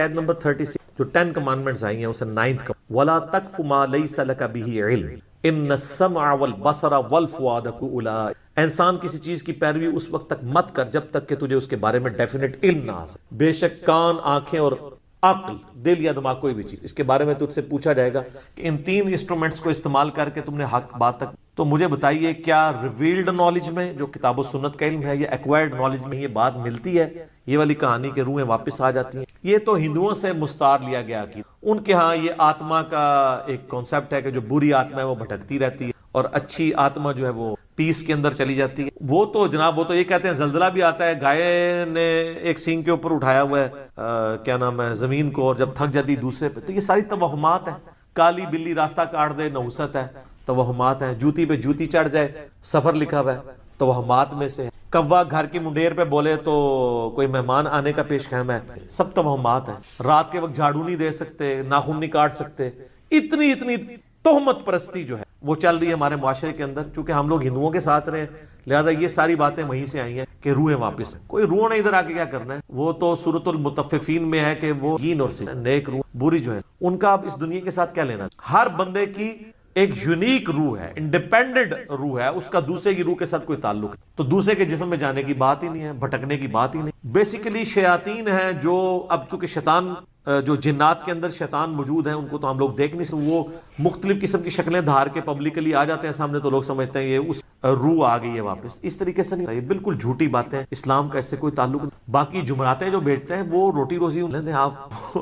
آیت نمبر 36 جو 10 کمانڈمنٹس آئی ہیں اسے 9th وَلَا تَقْفُ مَا لَيْسَ لَكَ بِهِ عِلْمٌ إِنَّ السَّمْعَ وَالْبَصَرَ وَالْفُؤَادَ أُولَٰئِكَ انسان کسی چیز کی پیروی اس وقت تک مت کر جب تک کہ تجھے اس کے بارے میں ڈیفینیٹ علم نہ آ سکے. بے شک کان، آنکھیں اور عقل، دل یا دماغ، کوئی بھی چیز، اس کے بارے میں تجھ سے پوچھا جائے گا کہ ان 3 انسٹرومنٹس کو استعمال کر کے تم نے حق بات تک، تو مجھے بتائیے کیا ریویلڈ نالج میں جو کتاب و سنت کا علم ہے یا ایکوائرڈ نالج میں یہ بات ملتی ہے؟ یہ والی کہانی کے روحیں واپس آ جاتی ہیں. یہ تو ہندوؤں سے مستعار لیا گیا کہ ان کے ہاں یہ آتما کا ایک کانسیپٹ ہے کہ جو بری آتما ہے وہ بھٹکتی رہتی ہے اور اچھی آتما جو ہے وہ پیس کے اندر چلی جاتی ہے. وہ تو جناب وہ تو یہ کہتے ہیں زلزلہ بھی آتا ہے، گائے نے ایک سینگ کے اوپر اٹھایا ہوا ہے کیا نام ہے زمین کو، اور جب تھک جاتی دوسرے پہ. تو یہ ساری توہمات ہیں. کالی بلی راستہ کاٹ دے نحوست ہے، توہمات ہیں. جوتی پہ جوتی چڑھ جائے سفر لکھا ہوا ہے، توہمات میں سے. کوا گھر کی منڈیر پہ بولے تو کوئی مہمان آنے کا پیش خیم ہے، سب توہمات ہیں. رات کے وقت جھاڑو نہیں دے سکتے، ناخن نہیں کاٹ سکتے. اتنی تہمت پرستی جو ہے وہ چل رہی ہے ہمارے معاشرے کے اندر. چونکہ ہم لوگ ہندوؤں کے ساتھ رہے لہذا یہ ساری باتیں وہیں سے آئی ہیں کہ روحیں واپس ہیں. کوئی روح نے ادھر آ کے کیا کرنا ہے؟ وہ تو سورۃ المطففین میں ہے کہ وہ ین اور نیک روح بری جو ہے ان کا اب اس دنیا کے ساتھ کیا لینا. ہر بندے کی ایک یونیک روح ہے، انڈیپینڈنٹ روح ہے، اس کا دوسرے کی روح کے ساتھ کوئی تعلق ہے. تو دوسرے کے جسم میں جانے کی بات ہی نہیں ہے، بھٹکنے کی بات ہی نہیں. بیسیکلی شیاطین ہیں جو اب کیونکہ شیطان جو جنات کے اندر شیطان موجود ہیں ان کو تو ہم لوگ دیکھ نہیں سکتے. وہ مختلف قسم کی شکلیں دھار کے پبلکلی آ جاتے ہیں سامنے تو لوگ سمجھتے ہیں یہ اس روح آ گئی ہے واپس. اس طریقے سے نہیں، یہ بالکل جھوٹی باتیں ہیں. اسلام کا اس سے کوئی تعلق نہیں. باقی جمعراتیں جو بیچتے ہیں وہ روٹی روزی لیتے ہیں. آپ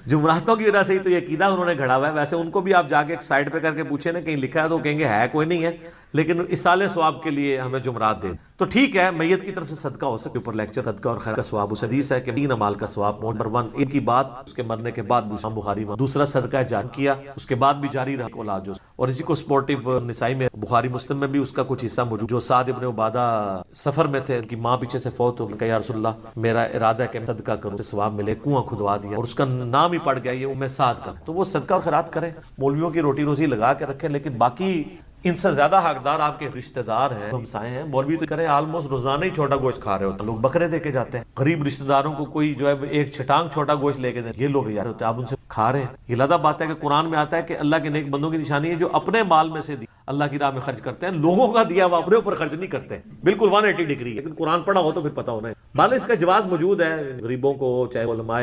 جمعراتوں کی وجہ سے ہی تو یہ عقیدہ انہوں نے گھڑا ہوا ہے. ویسے ان کو بھی آپ جا کے ایک سائڈ پہ کر کے پوچھیں نا کہیں لکھا ہے تو کہیں گے ہے کوئی نہیں ہے، لیکن اصال ثواب کے لیے ہمیں جمعرات دے. تو ٹھیک ہے میت کی طرف سے صدقہ ہو سکے اوپر لیکچر صدقہ اور خیر کا ثواب. اس حدیث ہے کہ 3 اعمال کا ثواب. نمبر 1 ان کی بات اس کے مرنے کے بعد بخاری میں. دوسرا صدقہ جاری کیا اس کے بعد بھی جاری رہا اولاد جو. اور اسی کو سپورٹیو نسائی میں بخاری مسلم میں بھی اس کا کچھ حصہ موجود. جو سعد ابن عبادہ سفر میں تھے، ان کی ماں پیچھے سے فوت ہو گئی. یا رسول اللہ میرا ارادہ ہے کہ صدقہ کروں، ثواب ملے. کنواں کھدوا دیا اور اس کا نام ہی پڑ گیا یہ ام سعد کا. تو وہ صدقہ اور خیرات کریں، مولویوں کی روٹی روزی لگا کے رکھیں. لیکن باقی ان سے زیادہ حقدار آپ کے رشتہ دار ہیں، ہمسائے ہیں. مولوی تو کریں آلموسٹ روزانہ ہی چھوٹا گوشت کھا رہے ہوتے ہیں. لوگ بکرے دے کے جاتے ہیں. غریب رشتہ داروں کو کوئی جو ہے ایک چھٹانگ چھوٹا گوشت لے کے دیں، یہ لوگ یار ہوتے ہیں آپ ان سے کھا رہے ہیں. یہ لادہ بات ہے کہ قرآن میں آتا ہے کہ اللہ کے نیک بندوں کی نشانی ہے جو اپنے مال میں سے اللہ کی راہ میں خرچ کرتے ہیں. لوگوں کا دیا وہ اپنے اوپر خرچ نہیں کرتے. بالکل 180 ڈگری. لیکن قرآن پڑھا ہو تو پھر پتہ ہونا ہے. بھلے اس کا جواز موجود ہے، غریبوں کو چاہے علماء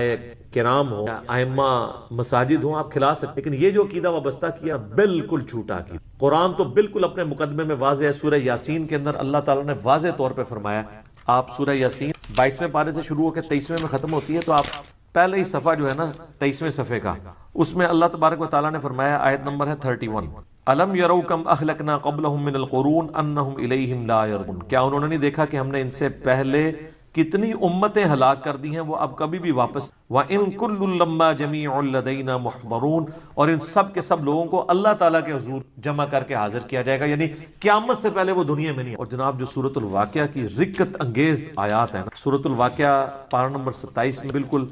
کرام ہو یا ائمہ مساجد ہوں آپ کھلا سکتے. لیکن یہ جو عقیدہ وابستہ کیا بالکل جھوٹا عقیدہ. قرآن تو بالکل اپنے مقدمے میں واضح ہے. سورہ یاسین کے اندر اللہ تعالیٰ نے واضح طور پہ فرمایا. آپ سورہ یاسین 22ویں پارے سے شروع ہو کے 23ویں میں ختم ہوتی ہے، تو آپ پہلے ہی صفحہ جو ہے نا 23ویں صفحے کا، اس میں اللہ تبارک و تعالیٰ نے فرمایا، آیت نمبر ہے 31، الم یروا کم اہلکنا قبلہم من القرون انہم الیہم لا یرجعون، کیا انہوں نے نہیں دیکھا کہ ہم نے ان سے پہلے کتنی امتیں ہلاک کر دی ہیں، وہ اب کبھی بھی واپس. وَإِن كُلٌّ لَمَّا جَمِيعٌ لَدَيْنَا مُحْضَرُونَ، اور ان سب کے سب لوگوں کو اللہ تعالیٰ کے حضور جمع کر کے حاضر کیا جائے گا، یعنی قیامت سے پہلے وہ دنیا میں نہیں. اور جناب جو سورۃ الواقعہ کی رکت انگیز آیات ہیں نا، سورۃ الواقعہ پارہ نمبر 27 میں بالکل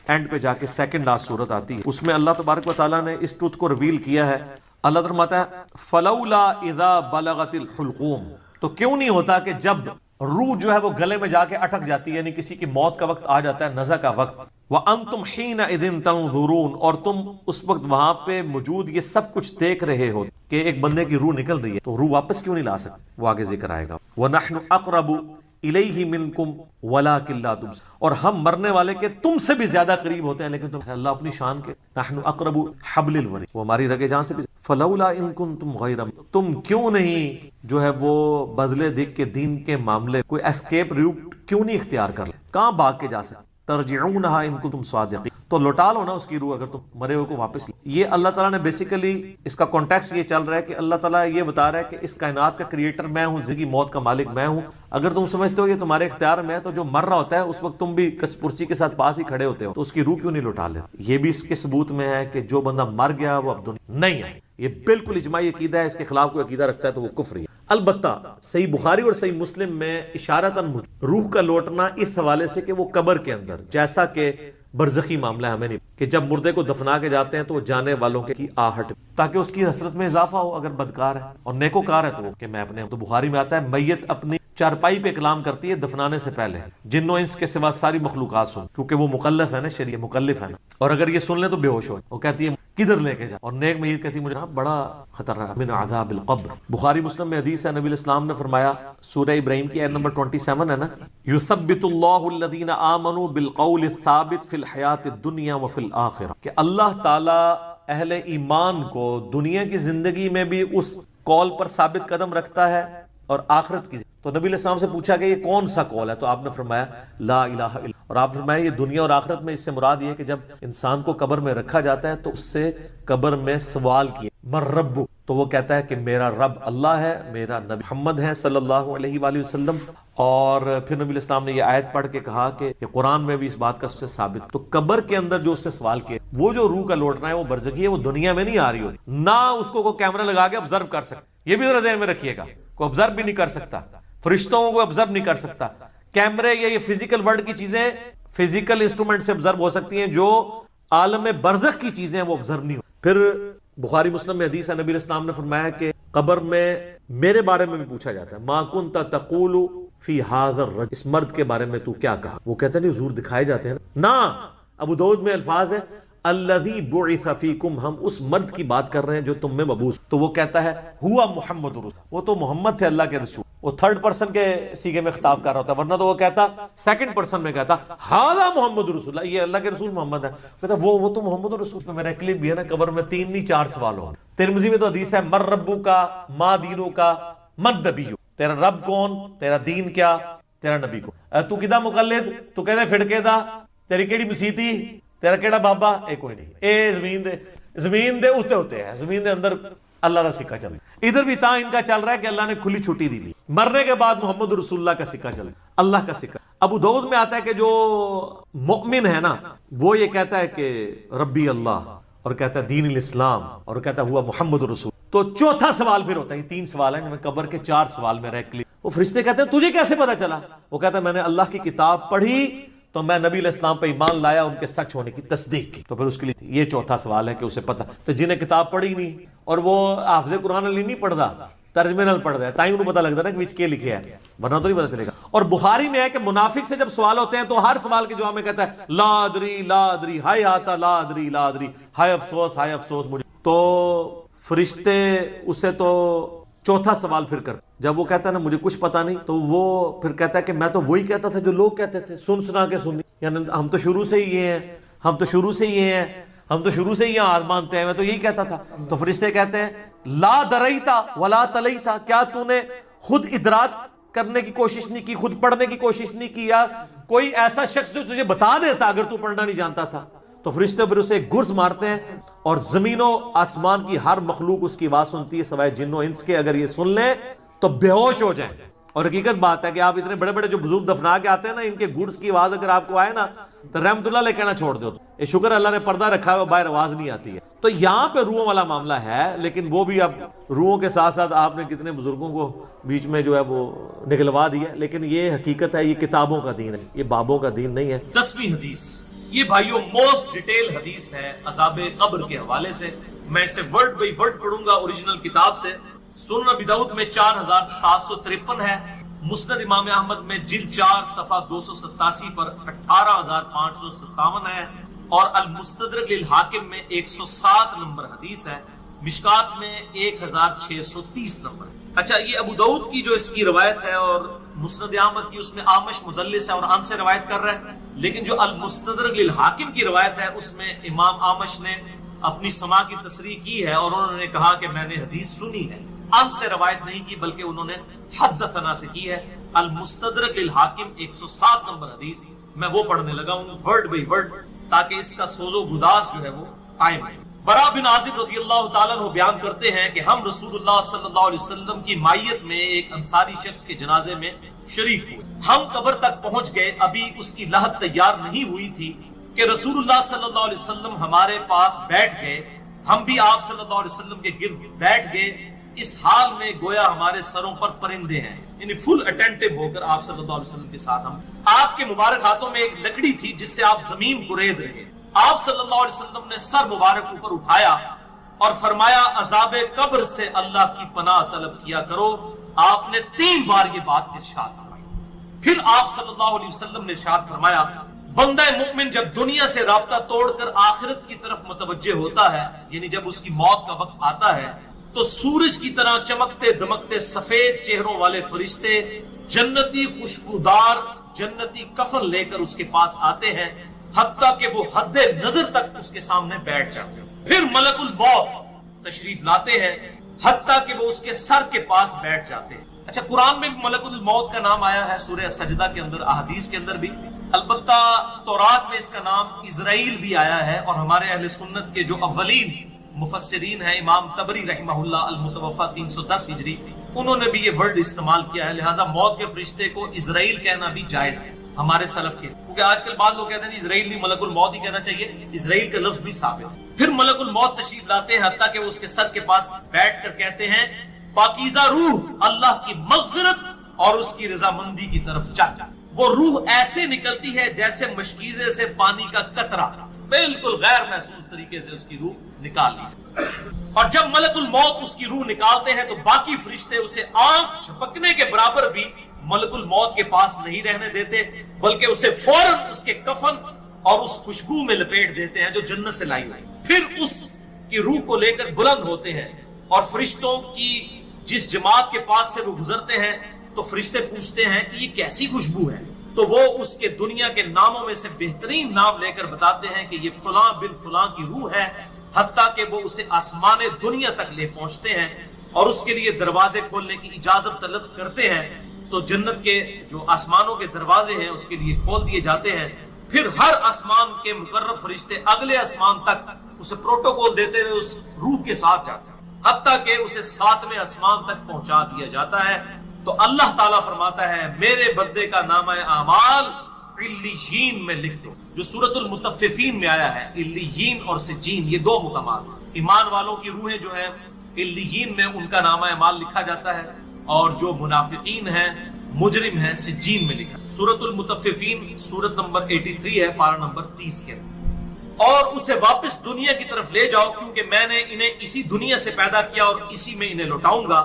اینڈ پہ جا کے سیکنڈ لاسٹ سورت آتی ہے، اس میں اللہ تبارک و تعالیٰ نے اس ٹروتھ کو ریویل کیا ہے. اللہ فرماتا ہے فَلَوْلَا إِذَا بَلَغَتِ الْحُلْقُومَ، تو کیوں نہیں ہوتا کہ جب روح جو ہے وہ گلے میں جا کے اٹک جاتی ہے، یعنی کسی کی موت کا وقت آ جاتا ہے، نزع کا وقت. وَأَنْتُمْ حِينَئِذٍ تَنْظُرُونَ، اور تم اس وقت وہاں پہ موجود یہ سب کچھ دیکھ رہے ہو کہ ایک بندے کی روح نکل رہی ہے، تو روح واپس کیوں نہیں لا سکتے؟ وہ آگے ذکر آئے گا. وَنَحْنُ أَقْرَبُ إِلَيْهِ مِنْكُمْ وَلَكِنْ لَا تُبْصِرُونَ، اور ہم مرنے والے کے تم سے بھی زیادہ قریب ہوتے ہیں، لیکن تم اللہ اپنی شان کے نحن اقرب حبل الورید، وہ ہماری رگے جان سے بھی. فلولا ان کنتم غیر، تم کیوں نہیں جو ہے وہ بدلے دکھ کے دین کے معاملے کوئی اسکیپ روٹ کیوں نہیں اختیار کر لیں؟ کہاں بھاگ کے جا سکتے؟ ترجعونها ان کنتم صادقین، تو لوٹا لو نا اس کی روح اگر تم مرے ہوئے کو واپس. یہ اللہ تعالیٰ نے بیسیکلی اس کا کانٹیکسٹ یہ چل رہا ہے کہ اللہ تعالیٰ یہ بتا رہا ہے کہ اس کائنات کا کریٹر میں ہوں، زندگی موت کا مالک میں ہوں. اگر تم سمجھتے ہو یہ تمہارے اختیار میں ہے تو جو مر رہا ہوتا ہے اس وقت تم بھی کس پرسی کے ساتھ پاس ہی کھڑے ہوتے ہو، تو اس کی روح کیوں نہیں لوٹا لیتے؟ یہ بھی اس کے ثبوت میں ہے کہ جو بندہ مر گیا وہ اب دنیا نہیں ہے. یہ بالکل اجماعی عقیدہ ہے، اس کے خلاف کوئی عقیدہ رکھتا ہے تو وہ کفر ہے. البتہ صحیح بخاری اور صحیح مسلم میں اشارتاً روح کا لوٹنا اس حوالے سے کہ وہ قبر کے اندر، جیسا کہ برزخی معاملہ ہے، ہمیں نہیں کہ جب مردے کو دفنا کے جاتے ہیں تو وہ جانے والوں کی آہٹ، تاکہ اس کی حسرت میں اضافہ ہو اگر بدکار ہے، اور نیکوکار ہے تو وہ کہ میں اپنے. تو بخاری میں آتا ہے میت اپنی چارپائی پہ کلام کرتی ہے دفنانے سے پہلے، جن و انس کے سوا ساری مخلوقات سن، کیونکہ وہ مکلف ہے نا، شریعت مکلف ہے نا، اور اگر یہ سن لیں تو بے ہوش ہو، وہ کہتی ہے کدھر لے کے جا، اور نیک میت کہتی ہے مجھے بڑا خطرناک من عذاب القبر۔ بخاری مسلم میں حدیث ہے، نبی الاسلام نے فرمایا، سورہ ابراہیم کی آیت نمبر 27 ہے نا، یثبت اللہ الذین آمنوا بالقول الثابت فی الحیات الدنیا وفی الآخرہ، کہ اللہ تعالی اہل ایمان کو دنیا کی زندگی میں بھی اس قول پر ثابت قدم رکھتا ہے اور آخرت کی۔ تو نبی علیہ السلام سے پوچھا کہ یہ کون سا قول ہے، تو آپ نے فرمایا لا الہ الا، اور آپ فرمایا یہ دنیا اور آخرت میں، اس سے مراد یہ ہے کہ جب انسان کو قبر میں رکھا جاتا ہے تو اس سے قبر میں سوال کیا من رب، تو وہ کہتا ہے کہ میرا رب اللہ ہے، میرا نبی محمد ہے صلی اللہ علیہ وآلہ وسلم۔ اور پھر نبی علیہ السلام نے یہ آیت پڑھ کے کہا کہ قرآن میں بھی اس بات کا سے ثابت، تو قبر کے اندر جو اس سے سوال کیا، وہ جو روح کا لوٹنا ہے وہ برزخی ہے، وہ دنیا میں نہیں آ رہی ہوتی، نہ اس کو کوئی کیمرہ لگا کے آبزرو کر سکتا، یہ بھی ذرا ذہن میں رکھیے گا، کوئی آبزرو بھی نہیں کر سکتا، فرشتوں کو آبزرو نہیں کر سکتا، کیمرے یا یہ فزیکل ورلڈ کی چیزیں فزیکل انسٹرومنٹ سے آبزرو ہو سکتی ہیں، جو عالم برزخ کی چیزیں ہیں وہ آبزرو نہیں ہو۔ پھر بخاری مسلم میں حدیث ہے، نبی علیہ السلام نے فرمایا کہ قبر میں میرے بارے میں بھی پوچھا جاتا ہے، ما کنت تقول فی ھذا الرجل، اس مرد کے بارے میں تو کیا کہا، وہ کہتے ہیں حضور دکھائے جاتے ہیں نا، ابو داؤد میں الفاظ ہے الذی بعث فیکم، ہم اس مرد کی بات کر رہے ہیں جو تم میں مبعوث، تو وہ کہتا ہے ہوا محمد رسول، وہ تو محمد تھے اللہ کے رسول، وہ تھرڈ پرسن کے سیغے میں خطاب کر رہا ہوتا، ورنہ تو وہ کہتا سیکنڈ پرسن میں کہتا ھذا محمد رسول اللہ، یہ اللہ کے رسول محمد ہے، کہتا وہ تو محمد رسول میں، میرا کلپ بھی ہے نا، قبر میں 3 نہیں 4 سوال ہوں گے۔ ترمذی میں تو حدیث ہے من ربو کا ما دینو کا من نبیو، تیرا رب کون، تیرا دین کیا، تیرا نبی کو، تو کدا مقلد، تو کہنے فڑکے دا، تیری کیڑی مسیتی، تیرا کیڑا بابا، اے کوئی نہیں، اے زمین دے اتے ہوتے ہیں، زمین دے اندر اللہ کا سکہ چل رہا، ادھر بھی تا ان کا چل رہا ہے کہ اللہ نے کھلی چھٹی دی لی، مرنے کے بعد محمد رسول اللہ کا سکہ چل رہا، اللہ کا سکہ۔ ابو داؤد میں آتا ہے کہ جو مؤمن ہے نا، وہ یہ کہتا ہے کہ ربی اللہ، اور کہتا ہے دین الاسلام، اور کہتا ہے ہوا محمد رسول، تو چوتھا سوال پھر ہوتا ہے، یہ 3 سوال ہیں، میں قبر کے 4 سوال میں رہ کلی، وہ فرشتے کہتے ہیں تجھے کیسے پتا چلا، وہ کہتا ہے میں نے اللہ کی کتاب پڑھی تو میں نبی علیہ السلام پہ ایمان لایا، ان کے سچ ہونے کی تصدیق کی، تو پھر اس کے لیے یہ چوتھا سوال ہے کہ اسے پتا، تو جنہیں کتاب پڑھی نہیں اور وہ حافظ قرآن علی نہیں پڑھتا، ترجمے نال پڑھ رہا ہے، تائیں انہوں پتا لگتا ہے نا کہ وچ کے لکھے ہے، ورنہ تو نہیں پتا چلے گا۔ اور بخاری میں ہے کہ منافق سے جب سوال ہوتے ہیں تو ہر سوال کے جواب میں کہتا ہے لا ادری لا ادری، ہائے آتا لا ادری لا ادری، ہائے افسوس مجھے، تو فرشتے اسے تو چوتھا سوال پھر کرتے، جب وہ کہتا ہے نا مجھے کچھ پتا نہیں، تو وہ پھر کہتا ہے کہ میں تو وہی کہتا تھا جو لوگ کہتے تھے، سنا کے سنی، یعنی ہم تو شروع سے ہی یہ ہیں، ہم تو شروع سے ہی یہاں آج مانتے ہیں، میں تو یہی کہتا تھا۔ تو فرشتے کہتے ہیں لا دریتا ولا تلیتا، کیا تو نے خود ادراک کرنے کی کوشش نہیں کی، خود پڑھنے کی کوشش نہیں کی، یا کوئی ایسا شخص جو تجھے بتا دیتا اگر تو پڑھنا نہیں جانتا تھا؟ تو فرشتے پھر اسے گرز مارتے ہیں، اور زمین و آسمان کی ہر مخلوق اس کی آواز سنتی ہے سوائے جن و انس کے، اگر یہ سن لیں تو بے ہوش ہو جائیں۔ اور حقیقت بات ہے کہ آپ اتنے بڑے بڑے جو بزرگ دفنا کے آتے ہیں نا، ان کے گرز کی آواز اگر آپ کو آئے نا تو رحمت اللہ علیہ کہنا چھوڑ دو، یہ شکر اللہ نے پردہ رکھا ہے، باہر آواز نہیں آتی ہے۔ تو یہاں پہ روحوں والا معاملہ ہے، لیکن وہ بھی اب روحوں کے ساتھ ساتھ آپ نے کتنے بزرگوں کو بیچ میں جو ہے وہ نگلوا دیا، لیکن یہ حقیقت ہے، یہ کتابوں کا دین ہے، یہ بابوں کا دین نہیں ہے۔ 10ویں حدیث، یہ بھائیوں موسٹ ڈیٹیل حدیث ہے عذاب قبر کے حوالے سے، میں اسے ورڈ بائی ورڈ پڑھوں گا اوریجنل کتاب سے۔ سنن ابی داؤد میں 4753 ہے، مسند امام احمد میں جلد 4 صفحہ 287 پر 18557 ہے، اور المستدرک للحاکم میں 107 نمبر حدیث ہے، مشکات میں 1630 نمبر۔ اچھا، یہ ابو داؤد کی جو اس کی روایت ہے اور مسند احمد کی، اس میں آمش مدلس ہے اور ان سے روایت کر رہا ہے، لیکن جو المستدرک للحاکم کی روایت ہے اس میں امام آمش نے اپنی سماع کی تصریح کی ہے، اور انہوں نے کہا کہ میں نے حدیث سنی ہے، ان سے روایت نہیں کی بلکہ انہوں نے حدثنا سے کی ہے۔ المستدرک للحاکم 107 نمبر حدیث، میں وہ پڑھنے لگا ہوں ورڈ بائی ورڈ، تاکہ اس کا سوز و گداز جو ہے وہ قائم ہے۔ برا بن عازب رضی اللہ تعالیٰ عنہ بیان کرتے ہیں کہ ہم رسول اللہ صلی اللہ علیہ وسلم کی مائیت میں ایک انصاری شخص کے جنازے میں شریک ہوئے، ہم قبر تک پہنچ گئے، ابھی اس کی لحد تیار نہیں ہوئی تھی کہ رسول اللہ صلی اللہ علیہ وسلم ہمارے پاس بیٹھ گئے، ہم بھی آپ صلی اللہ علیہ وسلم کے گرد بیٹھ گئے، اس حال میں گویا ہمارے سروں پر پرندے ہیں، یعنی فل اٹینٹو ہو کر آپ صلی اللہ علیہ وسلم کے ساتھ ہم۔ آپ کے مبارک ہاتھوں میں ایک لکڑی تھی جس سے آپ زمین کو رید رہے، آپ صلی اللہ علیہ وسلم نے سر مبارک اوپر اٹھایا اور فرمایا عذاب قبر سے اللہ کی پناہ طلب کیا کرو، آپ نے 3 بار یہ بات ارشاد فرمائی. پھر آپ صلی اللہ علیہ وسلم نے ارشاد فرمایا بندہ مومن جب دنیا سے رابطہ توڑ کر آخرت کی طرف متوجہ ہوتا ہے، یعنی جب اس کی موت کا وقت آتا ہے، تو سورج کی طرح چمکتے دمکتے سفید چہروں والے فرشتے جنتی خوشبودار جنتی کفن لے کر اس کے پاس آتے ہیں، حتیٰ کہ وہ حد نظر تک اس کے سامنے بیٹھ جاتے ہیں. پھر ملک الموت تشریف لاتے ہیں حتیٰ کہ وہ اس کے سر کے پاس بیٹھ جاتے ہیں. اچھا، قرآن میں بھی ملک الموت کا نام آیا ہے، سورہ سجدہ کے اندر، احادیث کے اندر بھی. البتہ تورات میں اس کا نام اسرائیل بھی آیا ہے، اور ہمارے اہل سنت کے جو اولین مفسرین ہیں، امام طبری رحمہ اللہ المتوفی 310 ہجری، انہوں نے بھی یہ ورڈ استعمال کیا ہے. لہٰذا موت کے فرشتے کو اسرائیل کہنا بھی جائز ہے ہمارے سلف کے، کیونکہ آج کل بعض لوگ کہتے ہیں اسرائیل نہیں، ملک الموت ہی کہنا چاہیے. اسرائیل کا لفظ بھی ثابت ہے. پھر ملک الموت تشریف لاتے ہیں حتیٰ کہ وہ اس کے سر کے پاس بیٹھ کر کہتے ہیں پاکیزہ روح اللہ کی مغفرت اور اس کی رضامندی کی طرف چل. وہ روح ایسے نکلتی ہے جیسے مشکیزے سے پانی کا قطرہ، بالکل غیر محسوس طریقے سے اس کی روح نکال لی جائے. اور جب ملک الموت اس کی روح نکالتے ہیں تو باقی فرشتے اسے آنکھ جھپکنے کے برابر بھی ملک الموت کے پاس نہیں رہنے دیتے، بلکہ اسے فوراً اس کے کفن اور اس خوشبو میں لپیٹ دیتے ہیں جو جنت سے لائی ہوئی. پھر اس کی روح کو لے کر بلند ہوتے ہیں، اور فرشتوں کی جس جماعت کے پاس سے وہ گزرتے ہیں تو فرشتے پوچھتے ہیں کہ یہ کیسی خوشبو ہے، تو وہ اس کے دنیا کے ناموں میں سے بہترین نام لے کر بتاتے ہیں کہ یہ فلاں بن فلاں کی روح ہے، حتیٰ کہ وہ اسے آسمان دنیا تک لے پہنچتے ہیں اور اس کے لیے دروازے کھولنے کی اجازت طلب کرتے ہیں. تو جنت کے جو آسمانوں کے دروازے ہیں اس کے لیے کھول دیے جاتے ہیں. پھر ہر آسمان کے مقرب فرشتے اگلے آسمان تک اسے پروٹوکول دیتے ہوئے اس روح کے ساتھ جاتے ہیں، حتیٰ کہ اسے 7ویں آسمان تک پہنچا دیا جاتا ہے. تو اللہ تعالیٰ فرماتا ہے میرے بندے کا نامہ اعمال علیین میں لکھ دو، جو سورۃ المطففین میں آیا ہے. علیین اور سجین یہ 2 مقامات، ایمان والوں کی روحیں جو ہیں علیین میں ان کا نامہ اعمال لکھا جاتا ہے، اور جو منافقین ہیں مجرم ہیں سجین میں لکھا. سورۃ المطففین سورت نمبر 83 ہے، پارہ نمبر 30 کے. اور اسے واپس دنیا کی طرف لے جاؤ کیونکہ میں نے انہیں اسی دنیا سے پیدا کیا اور اسی میں انہیں لوٹاؤں گا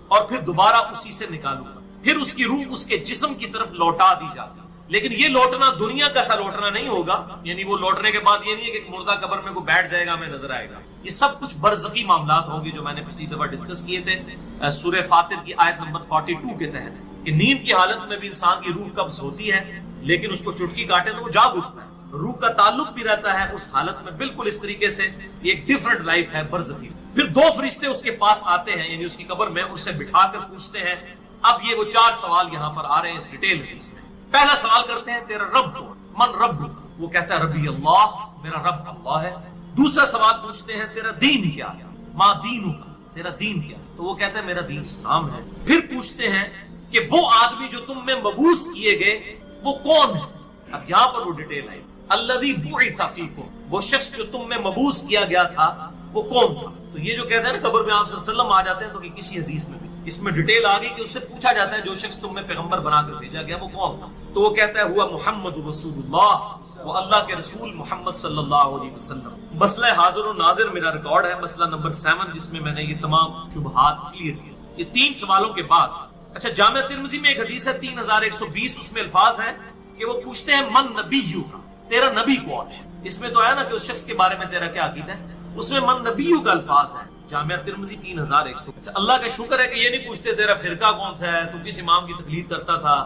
اور پھر دوبارہ اسی سے نکالوں گا. پھر اس کی روح اس کے جسم کی طرف لوٹا دی جاتی. لیکن یہ لوٹنا دنیا کا سا لوٹنا نہیں ہوگا، یعنی وہ لوٹنے کے بعد یہ نہیں ہے کہ ایک مردہ قبر میں وہ بیٹھ جائے گا ہمیں نظر آئے گا. یہ سب کچھ برزخی معاملات ہوں گے جو میں نے پچھلی دفعہ ڈسکس کیے تھے سورہ فاطر کی آیت نمبر 42 کے تحت، کہ نیند کی حالت میں بھی انسان کی روح قبض ہوتی ہے، لیکن اس کو چٹکی کاٹے تو وہ جاگ اٹھتا ہے. روح کا تعلق بھی رہتا ہے اس حالت میں بالکل اس طریقے سے. یہ ایک ڈیفرنٹ لائف ہے برزخی. پھر 2 فرشتے اس کے پاس آتے ہیں، یعنی اس کی قبر میں، اسے بٹھا کر پوچھتے ہیں. اب یہ وہ 4 سوال یہاں پر آ رہے ہیں اس ڈیٹیل میں. پہلا سوال کرتے ہیں تیرا رب کون؟ من رب؟ وہ کہتا ہے ربی اللہ، میرا رب اللہ ہے. دوسرا سوال پوچھتے ہیں تیرا دین کیا ہے؟ ما دینو کا، تیرا دین کیا؟ تو وہ کہتا ہے میرا دین اسلام ہے. پھر پوچھتے ہیں کہ وہ آدمی جو تم میں مبعوث کیے گئے وہ کون ہے؟ اب یہاں پر وہ ڈیٹیل آئی. الذی بعث فیکم، وہ شخص جو تم میں مبعوث کیا گیا تھا وہ کون تھا؟ تو یہ جو کہتے ہیں نا قبر میں آپ صلی اللہ علیہ وسلم آ جاتے ہیں، تو کہ کسی حدیث میں بھی اس میں ڈیٹیل آ گئی کہ اس سے پوچھا جاتا ہے جو شخص تم میں پیغمبر بنا کر بھیجا گیا وہ کون تھا؟ تو وہ کہتا ہے ہوا محمد رسول اللہ، وہ اللہ کے رسول محمد صلی اللہ علیہ وسلم. مسئلہ حاضر و ناظر میرا ریکارڈ ہے، مسئلہ نمبر 7، جس میں میں نے یہ تمام شبہات کلیئر کیے. یہ 3 سوالوں کے بعد اچھا جامعہ ترمذی میں ایک حدیث ہے 3120، اس میں الفاظ ہیں کہ وہ پوچھتے ہیں من نبیو کا، تیرا نبی کون ہے؟ اس میں تو آیا نا کہ اس شخص کے بارے میں تیرا کیا عقیدہ ہے، اس میں من نبیو کا الفاظ ہے. جامعہ ترمذی 3100. اچھا اللہ کا شکر ہے کہ یہ نہیں پوچھتے تیرا فرقہ کون سا ہے، تو کس امام کی تقلید کرتا تھا،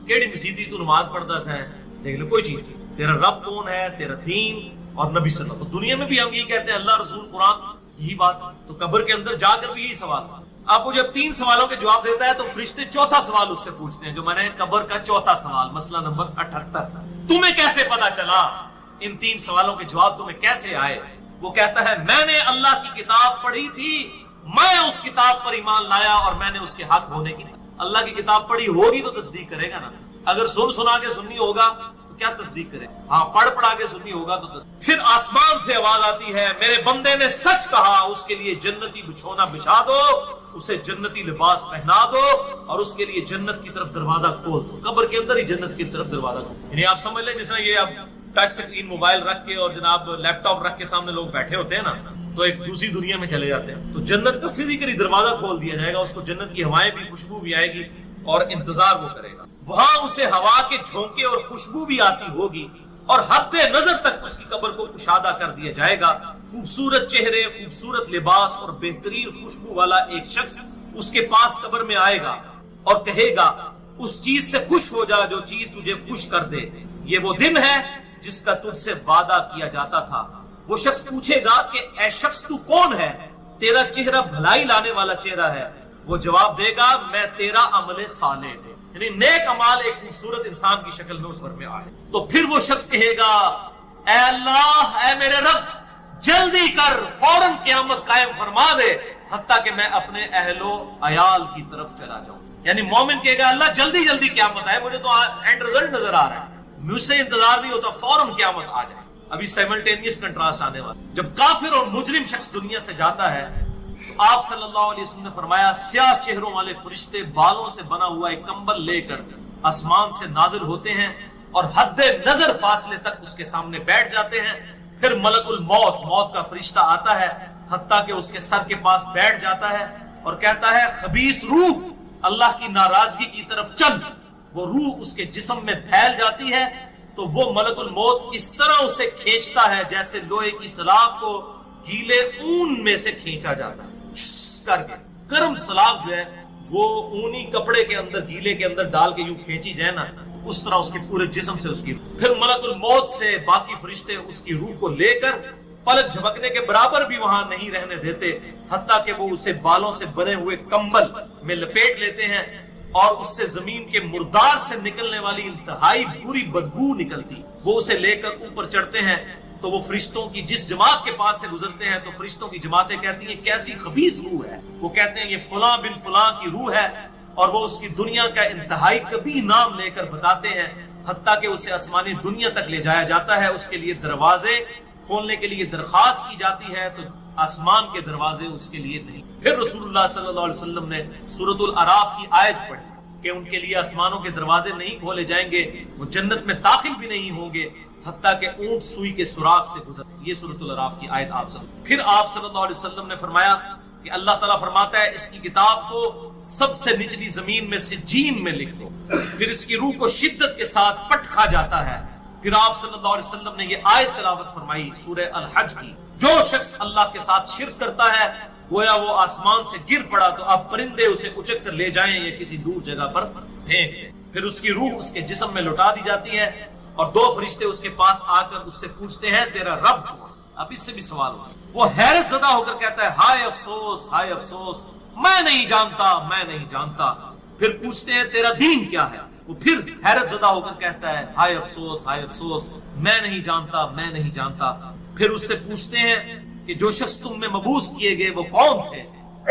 کیڑی مسیدی تو نماز پڑھتا سا ہے. دیکھ لو کوئی چیز نہیں. تیرا رب کون ہے، تیرا دین اور نبی صلی اللہ علیہ وسلم. دنیا میں بھی ہم یہی کہتے ہیں اللہ رسول قرآن، یہی بات. تو قبر کے اندر جا کر بھی یہی سوال. اب وہ جب 3 سوالوں کے جواب دیتا ہے تو فرشتے 4تھا سوال اس سے پوچھتے ہیں، جو میں نے قبر کا 4تھا سوال، مسئلہ نمبر 78. تمہیں کیسے پتا چلا ان 3 سوالوں کے جواب تمہیں کیسے آئے؟ وہ کہتا ہے میں نے اللہ کی کتاب پڑھی تھی، میں اس کتاب پر ایمان لایا اور میں نے اس کے حق ہونے کی. اللہ کی کتاب پڑھی ہوگی تو تصدیق کرے گا نا. اگر سنا کے سننی ہوگا تو کیا تصدیق کرے؟ ہاں پڑھا کے سننی ہوگا تو تصدیق. پھر آسمان سے آواز آتی ہے میرے بندے نے سچ کہا، اس کے لیے جنتی بچھونا بچھا دو، اسے جنتی لباس پہنا دو اور اس کے لیے جنت کی طرف دروازہ کھول دو. قبر کے اندر ہی جنت کی طرف دروازہ کھول. یعنی آپ سمجھ لیں جس طرح یہ اب ٹچ سکرین موبائل رکھ کے اور جناب لیپ ٹاپ رکھ کے سامنے لوگ بیٹھے ہوتے ہیں نا، تو ایک دوسری دنیا میں چلے جاتے ہیں. تو جنت کا فزیکلی دروازہ کھول دیا جائے گا, اس کو جنت کی ہوائیں بھی, خوشبو بھی آئے گی اور انتظار وہ کرے گا. وہاں اسے ہوا کے جھونکے اور خوشبو بھی آتی ہوگی اور حد نظر تک اس کی قبر کو کشادہ کر دیا جائے گا. خوبصورت چہرے, خوبصورت لباس اور بہترین خوشبو والا ایک شخص اس کے پاس قبر میں آئے گا اور کہے گا اس چیز سے خوش ہو جا جو چیز تجھے خوش کر دے. یہ وہ دن ہے جس کا تجھ سے وعدہ کیا جاتا تھا. وہ شخص پوچھے گا کہ اے شخص تو کون ہے, تیرا چہرہ بھلائی لانے والا چہرہ ہے. وہ جواب دے گا میں تیرا عمل صالح ہوں, یعنی نیک اعمال ایک خوبصورت انسان کی شکل میں اس پر میں آئے. تو پھر وہ شخص کہے گا اے اللہ, اے میرے رب, جلدی کر, فوراً قیامت قائم فرما دے حتیٰ کہ میں اپنے اہل و عیال کی طرف چلا جاؤں. یعنی مومن کہے گا اللہ جلدی جلدی قیامت آئے, مجھے تو اینڈ رزلٹ نظر آ رہا ہے, مجھ سے انتظار نہیں ہوتا, فوراً قیامت آ جائے. ابھی سائملٹینیس کنٹراسٹ آنے والا. جب کافر اور مجرم شخص دنیا سے جاتا ہے, آپ صلی اللہ علیہ وسلم نے فرمایا سیاہ چہروں والے فرشتے بالوں سے بنا ہوا ایک کمبل لے کر آسمان سے نازل ہوتے ہیں اور حد نظر فاصلے تک اس کے سامنے بیٹھ جاتے ہیں. پھر ملک الموت, موت کا فرشتہ آتا ہے حتیٰ کہ اس کے سر کے پاس بیٹھ جاتا ہے اور کہتا ہے خبیث روح, اللہ کی ناراضگی کی طرف چل. وہ روح اس کے جسم میں پھیل جاتی ہے تو وہ ملک الموت اس طرح اسے کھینچتا ہے جیسے لوہے کی سلاخ کو گیلے اون میں سے کھینچا جاتا ہے. کر کے گرم سلاخ جو ہے وہ اونی کپڑے کے اندر, گیلے کے اندر ڈال کے یوں کھینچی جائے نا, اس طرح اس کے پورے جسم سے اس کی. پھر ملک الموت سے باقی فرشتے اس کی روح کو لے کر پلک جھپکنے کے برابر بھی وہاں نہیں رہنے دیتے حتیٰ کہ وہ اسے بالوں سے بنے ہوئے کمبل میں لپیٹ لیتے ہیں اور اس سے زمین کے مردار سے نکلنے والی انتہائی بری بدبو نکلتی. وہ اسے لے کر اوپر چڑھتے ہیں تو وہ فرشتوں کی جس جماعت کے پاس سے گزرتے ہیں تو فرشتوں کی جماعتیں کہتی ہیں کیسی خبیث روح ہے. وہ کہتے ہیں یہ فلاں بن فلاں کی روح ہے, اور وہ اس کی دنیا کا انتہائی کبھی نام لے کر بتاتے ہیں حتیٰ کہ اسے آسمانی دنیا تک لے جایا جاتا ہے. اس کے لیے دروازے کھولنے کے لیے درخواست کی جاتی ہے تو آسمان کے دروازے اس کے لیے نہیں. پھر رسول اللہ صلی اللہ علیہ وسلم نے سورۃ الاعراف کی آیت پڑھی کہ ان کے لیے آسمانوں کے دروازے نہیں کھولے جائیں گے, وہ جنت میں داخل بھی نہیں ہوں گے حتیٰ کہ اونٹ سوئی کے سوراخ سے گزر. یہ سورۃ الاعراف کی آیت آپ سب. پھر آپ صلی اللہ علیہ وسلم نے فرمایا کہ اللہ تعالیٰ فرماتا ہے اس کی کتاب کو سب سے نچلی زمین میں سجین میں لکھ دو. پھر اس کی روح کو شدت کے ساتھ پٹ کھا جاتا ہے. پھر آپ صلی اللہ علیہ وسلم نے یہ آیت تلاوت فرمائی سورہ الحج کی, جو شخص اللہ کے ساتھ شرک کرتا ہے گویا وہ آسمان سے گر پڑا تو اب پرندے اسے اچک کر لے جائیں یا کسی دور جگہ پر پھینک دیں. پھر اس کی روح اس کے جسم میں لوٹا دی جاتی ہے اور دو فرشتے اس کے پاس آ کر اس سے پوچھتے ہیں تیرا رب کون؟ اب اس سے بھی سوال ہوا. وہ حیرت زدہ ہو کر کہتا ہے ہائے افسوس, ہائے افسوس, میں نہیں جانتا, میں نہیں جانتا. پھر پوچھتے ہیں تیرا دین کیا ہے؟ وہ پھر حیرت زدہ ہو کر کہتا ہے ہائے افسوس, ہائے افسوس, میں نہیں جانتا, میں نہیں جانتا. پھر اس سے پوچھتے ہیں کہ جو شخص تم میں مبعوث کیے گئے وہ کون تھے؟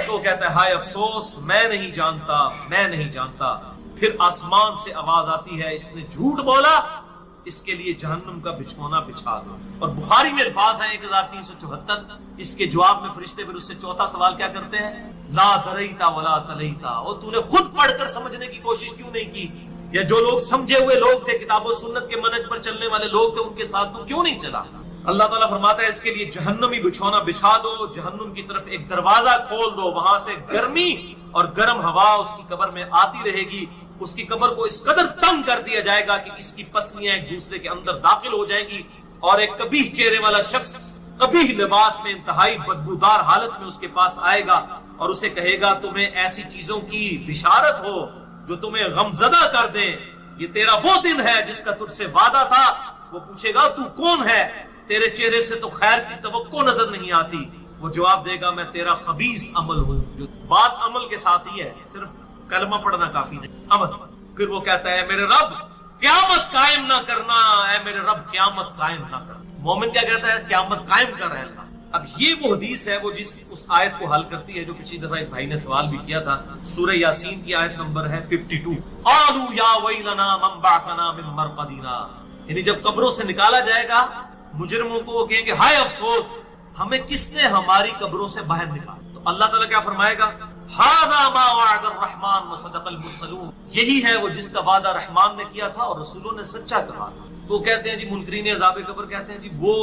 تو کہتا ہے ہائے افسوس, میں نہیں جانتا, میں نہیں جانتا. پھر آسمان سے آواز آتی ہے اس نے جھوٹ بولا, اس کے لیے جہنم کا بچھونا بچھا دو. اور بخاری میں الفاظ ہیں 1374. اس کے جواب میں فرشتے پھر اس سے چوتھا سوال کیا کرتے ہیں؟ لا دریتا ولا تلیتا, اور تو نے خود پڑھ کر سمجھنے کی کوشش کیوں نہیں کی؟ یا جو لوگ سمجھے ہوئے لوگ تھے, کتاب و سنت کے منہج پر چلنے والے لوگ تھے, ان کے ساتھ تو کیوں نہیں چلا؟ اللہ تعالیٰ فرماتا ہے اس کے لیے جہنمی بچھونا بچھا دو, جہنم کی طرف ایک دروازہ کھول دو, وہاں سے گرمی اور گرم ہوا اس کی قبر میں آتی رہے گی. اس کی قبر کو اس قدر تنگ کر دیا جائے گا کہ اس کی پسلیاں ایک دوسرے کے اندر داخل ہو جائیں گی, اور ایک قبیح چہرے والا شخص قبیح لباس میں انتہائی بدبودار حالت میں اس کے پاس آئے گا اور اسے کہے گا تمہیں ایسی چیزوں کی بشارت ہو جو تمہیں غمزدہ کر دیں, یہ تیرا وہ دن ہے جس کا تجھ سے وعدہ تھا. وہ پوچھے گا تو کون ہے؟ تیرے چہرے سے تو خیر کی توقع نظر نہیں آتی. وہ جواب دے گا میں تیرا خبیث عمل ہوں. جو بات عمل کے ساتھ ہی ہے, صرف کلمہ پڑھنا کافی نہیں, عمل. پھر وہ کہتا ہے میرے رب قیامت قائم نہ کرنا, اے میرے رب قیامت قائم نہ کرنا. مومن کیا کہتا ہے؟ قیامت قائم کر رہے اللہ. اب یہ وہ حدیث ہے وہ جس اس آیت کو حل کرتی ہے جو پچھلی دفعہ ایک بھائی نے سوال بھی کیا تھا. سورہ یاسین کی آیت نمبر ہے 52. قالوا یا ویلنا من بعثنا من مرقدنا, یعنی جب قبروں سے نکالا جائے گا مجرموں کو, وہ کہیں گے ہائے افسوس, ہمیں کس نے ہماری قبروں سے باہر نکالا. تو اللہ تعالیٰ کیا فرمائے گا؟ ھذا ما وعد الرحمن وصدق المرسلون, یہی ہے وہ جس کا وعدہ رحمان نے کیا تھا اور رسولوں نے سچا کہا تھا. تو کہتے ہیں جی منکرین عذاب قبر کہتے ہیں جی وہ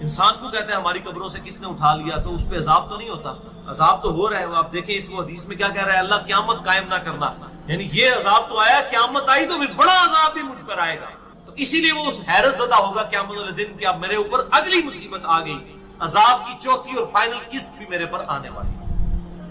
انسان کو کہتے ہیں ہماری قبروں سے کس نے اٹھا لیا تو اس پہ عذاب تو نہیں ہوتا؟ عذاب تو ہو رہا ہے. آپ دیکھیں اس حدیث میں کیا کہہ رہا ہے, اللہ قیامت قائم نہ کرنا, یعنی یہ عذاب تو آیا, قیامت آئی تو پھر بڑا عذاب بھی مجھ پر آئے گا. تو اسی لیے وہ حیرت زدہ ہوگا قیامت والے دن کہ اب میرے اوپر اگلی مصیبت آ گئی, عذاب کی چوتھی اور فائنل قسط بھی میرے پر آنے والی.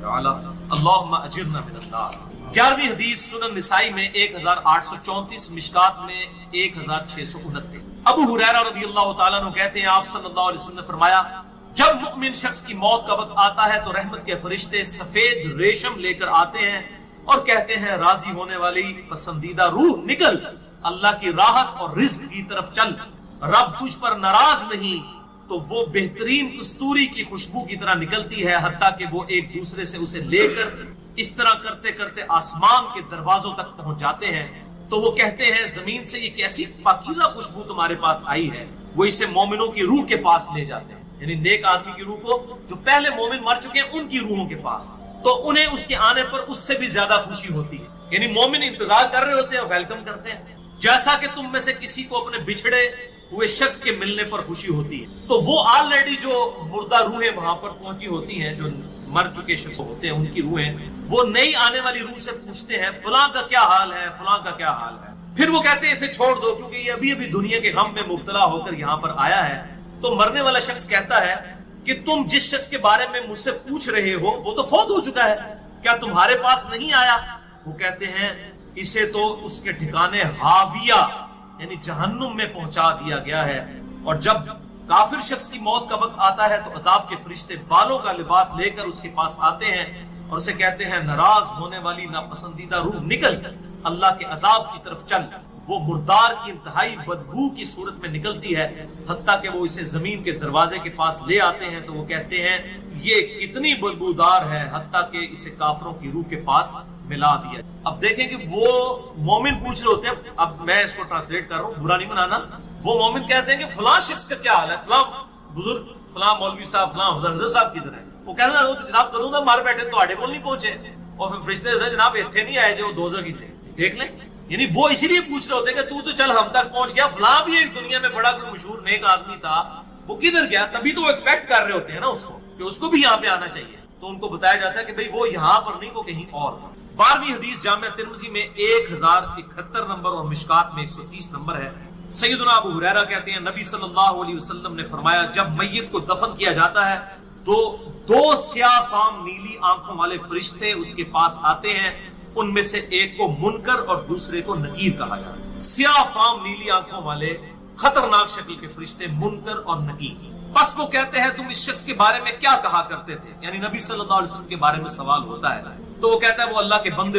اللہم اجرنا من النار. 11ویں حدیث سنن نسائی میں 1834, مشکات میں 1629. ابو ہریرہ رضی اللہ تعالیٰ عنہ کہتے ہیں آپ صلی اللہ علیہ وسلم نے فرمایا, جب مؤمن شخص کی موت کا وقت آتا ہے تو رحمت کے فرشتے سفید ریشم لے کر آتے ہیں اور کہتے ہیں راضی ہونے والی پسندیدہ روح نکل, اللہ کی راحت اور رزق کی طرف چل, رب تجھ پر ناراض نہیں. تو وہ بہترین کستوری کی خوشبو کی طرح نکلتی ہے حتیٰ کہ وہ ایک دوسرے سے اسے لے کر اس طرح کرتے کرتے آسمان کے دروازوں تک پہنچ جاتے ہیں. تو وہ کہتے ہیں زمین سے یہ کیسی پاکیزہ خوشبو تمہارے پاس آئی ہے. وہ اسے مومنوں کی روح کے پاس لے جاتے ہیں, یعنی نیک آدمی کی روح کو, جو پہلے مومن مر چکے ہیں ان کی روحوں کے پاس. تو انہیں اس کے آنے پر اس سے بھی زیادہ خوشی ہوتی ہے, یعنی مومن انتظار کر رہے ہوتے ہیں, ویلکم کرتے ہیں, جیسا کہ تم میں سے کسی کو اپنے بچھڑے ہوئے شخص کے ملنے پر خوشی ہوتی ہے. تو وہ آلریڈی جو مردہ روحیں وہاں پر پہنچی ہوتی ہیں, جو مر چکے شخص ہوتے ہیں ان کی روحیں, وہ نئی آنے والی روح سے پوچھتے ہیں فلاں کا کیا حال ہے, فلاں کا کیا حال ہے. پھر وہ کہتے ہیں اسے چھوڑ دو کیونکہ یہ ابھی ابھی دنیا کے غم میں مبتلا ہو کر یہاں پر آیا ہے. تو مرنے والا شخص کہتا ہے کہ تم جس شخص کے بارے میں مجھ سے پوچھ رہے ہو وہ تو فوت ہو چکا ہے, کیا تمہارے پاس نہیں آیا؟ وہ کہتے ہیں اسے تو اس کے ٹھکانے ہاویہ یعنی جہنم میں پہنچا دیا گیا ہے. اور جب کافر شخص کی موت کا وقت آتا ہے تو عذاب کے فرشتے بالوں کا لباس لے کر اس کے پاس آتے ہیں اور اسے کہتے ہیں ناراض ہونے والی ناپسندیدہ روح نکل, اللہ کے عذاب کی طرف چل. وہ مردار کی انتہائی بدبو کی صورت میں نکلتی ہے حتیٰ کہ وہ اسے زمین کے دروازے کے پاس لے آتے ہیں. تو وہ کہتے ہیں یہ کتنی بدبودار ہے, حتیٰ کہ اسے کافروں کی روح کے پاس ملا دیا. اب دیکھیں کہ وہ مومن پوچھ رہے ہوتے ہیں, اب میں اس کو ٹرانسلیٹ کر رہا ہوں, برا نہیں منانا. وہ مومن کہتے ہیں کہ فلاں شخص کا کیا حال ہے, فلاں بزرگ, فلاں مولوی صاحب, فلاں حضرت صاحب کدھر ہے. وہ کہتے ہیں وہ تو جناب کدوں دا مار بیٹھے تو آڑے کول نہیں پہنچے, اور پھر فرشتے جناب ایتھے نہیں آئے جو دوزخ کی تھے, دیکھ لیں. یعنی وہ اسی لیے پوچھ رہے ہوتے ہیں کہ تو چل ہم تک پہنچ گیا, فلاں بھی ایک دنیا میں بڑا کوئی مشہور نیک آدمی تھا, وہ کدھر گیا؟ تبھی تو وہ ایکسپیکٹ کر رہے ہوتے ہیں نا اس کو کہ اس کو بھی یہاں پہ آنا چاہیے. تو ان کو بتایا جاتا ہے کہ بھئی وہ یہاں پر نہیں, وہ کہیں اور. 12ویں حدیث جامع ترمذی میں 1071 نمبر اور مشکات میں 130 نمبر ہے. سیدنا ابو ہریرہ کہتے ہیں نبی صلی اللہ علیہ وسلم نے فرمایا جب میت کو دفن کیا جاتا ہے تو 2 سیاہ فام نیلی آنکھوں والے فرشتے اس کے پاس آتے ہیں, ان میں سے ایک کو منکر اور دوسرے کو نکیر کہا جاتا ہے. سیاہ فام نیلی آنکھوں والے خطرناک شکل کے فرشتے منکر اور نکیر. بس وہ کہتے ہیں تم اس شخص کے بارے میں کیا کہا کرتے تھے, یعنی نبی صلی اللہ علیہ وسلم کے بارے میں سوال ہوتا ہے. تو وہ کہتا ہے وہ اللہ کے بندے